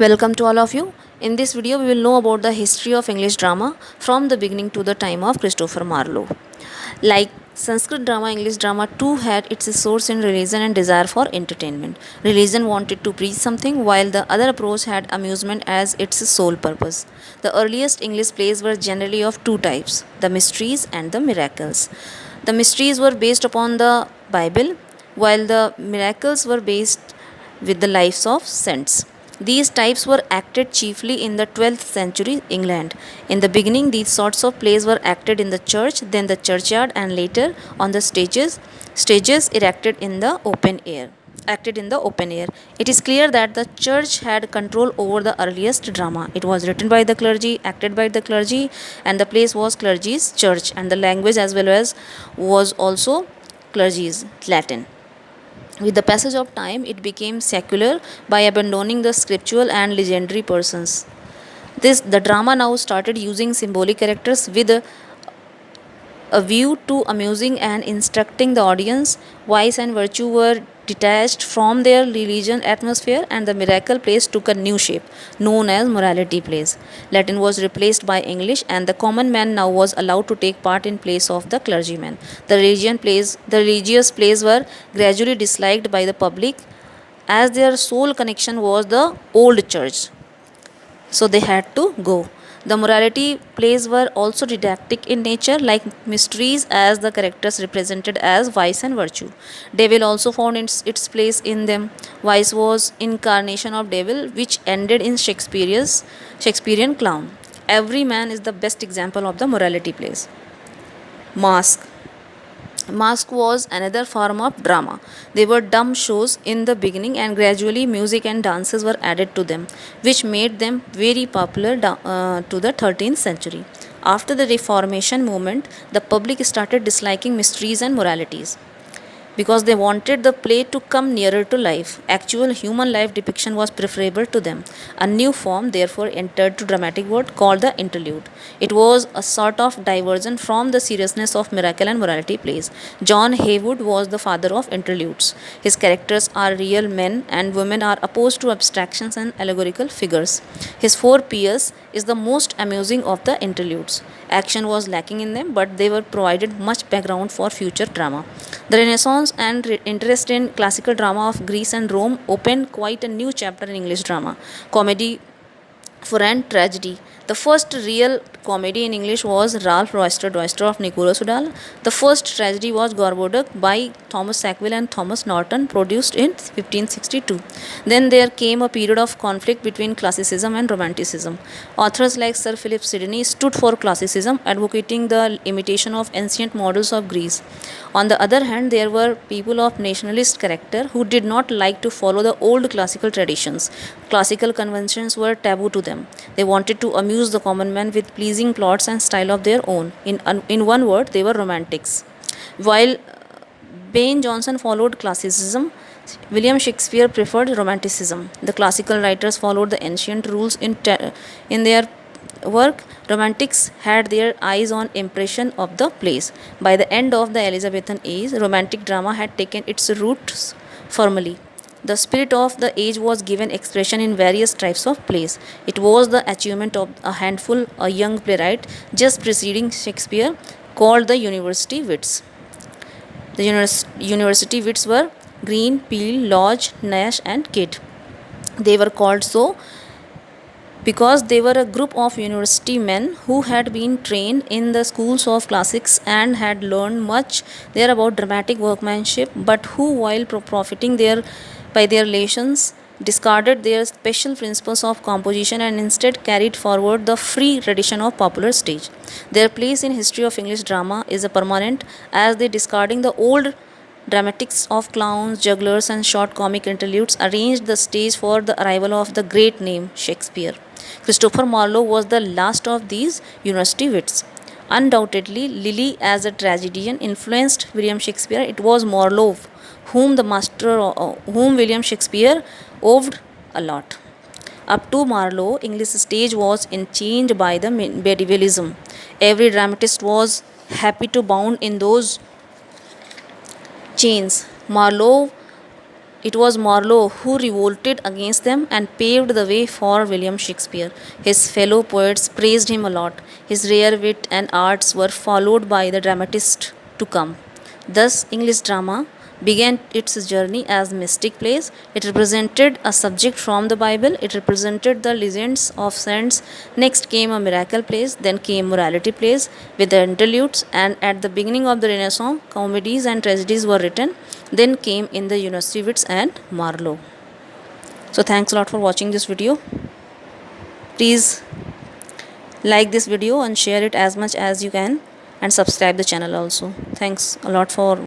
Welcome to all of you. In this video, we will know about the history of English drama from the beginning to the time of Christopher Marlowe. Like Sanskrit drama, English drama too had its source in religion and desire for entertainment. Religion wanted to preach something, while the other approach had amusement as its sole purpose. The earliest English plays were generally of two types: the mysteries and the miracles. The mysteries were based upon the Bible, while the miracles were based with the lives of saints. These types were acted chiefly in the 12th century England. In the beginning, these sorts of plays were acted in the church, then the churchyard, and later on the stages erected in the open air. Acted in the open air. It is clear that the church had control over the earliest drama. It was written by the clergy, acted by the clergy, and the place was clergy's church, and the language as well as was also clergy's Latin. With the passage of time, it became secular by abandoning the scriptural and legendary persons. The drama now started using symbolic characters with a view to amusing and instructing the audience. Vice and virtue were detached from their religion atmosphere, and the miracle plays took a new shape, known as morality plays. Latin was replaced by English, and the common man now was allowed to take part in place of the clergyman. The religious plays were gradually disliked by the public, as their sole connection was the old church, so they had to go. The morality plays were also didactic in nature, like mysteries, as the characters represented as vice and virtue. Devil also found its place in them. Vice was incarnation of devil, which ended in Shakespearean clown. Every man is the best example of the morality plays. Mask. Mask was another form of drama. They were dumb shows in the beginning, and gradually music and dances were added to them, which made them very popular to the 13th century. After the Reformation movement, the public started disliking mysteries and moralities because they wanted the play to come nearer to life. Actual human life depiction was preferable to them. A new form therefore entered to dramatic world called the interlude. It was a sort of diversion from the seriousness of miracle and morality plays. John Haywood was the father of interludes. His characters are real men and women are opposed to abstractions and allegorical figures. His Four Peers is the most amusing of the interludes. Action was lacking in them, but they were provided much background for future drama. The Renaissance and interest in classical drama of Greece and Rome opened quite a new chapter in English drama. Comedy for and tragedy. The first real comedy in English was Ralph Roister of Nicholas Udall. The first tragedy was Gorboduc by Thomas Sackville and Thomas Norton, produced in 1562. Then there came a period of conflict between classicism and romanticism. Authors like Sir Philip Sidney stood for classicism, advocating the imitation of ancient models of Greece. On the other hand, there were people of nationalist character who did not like to follow the old classical traditions. Classical conventions were taboo to them. They wanted to amuse the common man with pleasing plots and style of their own. In one word, they were romantics. While Ben Jonson followed classicism, William Shakespeare preferred romanticism. The classical writers followed the ancient rules in their work. Romantics had their eyes on impression of the plays. By the end of the Elizabethan age, romantic drama had taken its roots firmly. The spirit of the age was given expression in various types of plays. It was the achievement of a young playwright just preceding Shakespeare, called the university wits. The university wits were Green, Peel, Lodge, Nash, and Kidd. They were called so because they were a group of university men who had been trained in the schools of classics and had learned much there about dramatic workmanship, but who, while profiting by their relations, discarded their special principles of composition and instead carried forward the free tradition of popular stage. Their place in history of English drama is a permanent, as they, discarding the old dramatics of clowns, jugglers, and short comic interludes, arranged the stage for the arrival of the great name Shakespeare. Christopher Marlowe was the last of these university wits. Undoubtedly, Lily as a tragedian influenced William Shakespeare. It was Marlowe whom William Shakespeare owed a lot. Up to Marlowe, English stage was enchained by the medievalism. Every dramatist was happy to bound in those chains. Marlowe It was Marlowe who revolted against them and paved the way for William Shakespeare. His fellow poets praised him a lot. His rare wit and arts were followed by the dramatists to come. Thus, English drama began its journey as mystic plays. It represented a subject from the Bible. It represented the legends of saints. Next came a miracle plays. Then came morality plays with the interludes. And at the beginning of the Renaissance, comedies and tragedies were written. Then came in the University Wits and Marlowe. So thanks a lot for watching this video. Please like this video and share it as much as you can, and subscribe the channel also. Thanks a lot for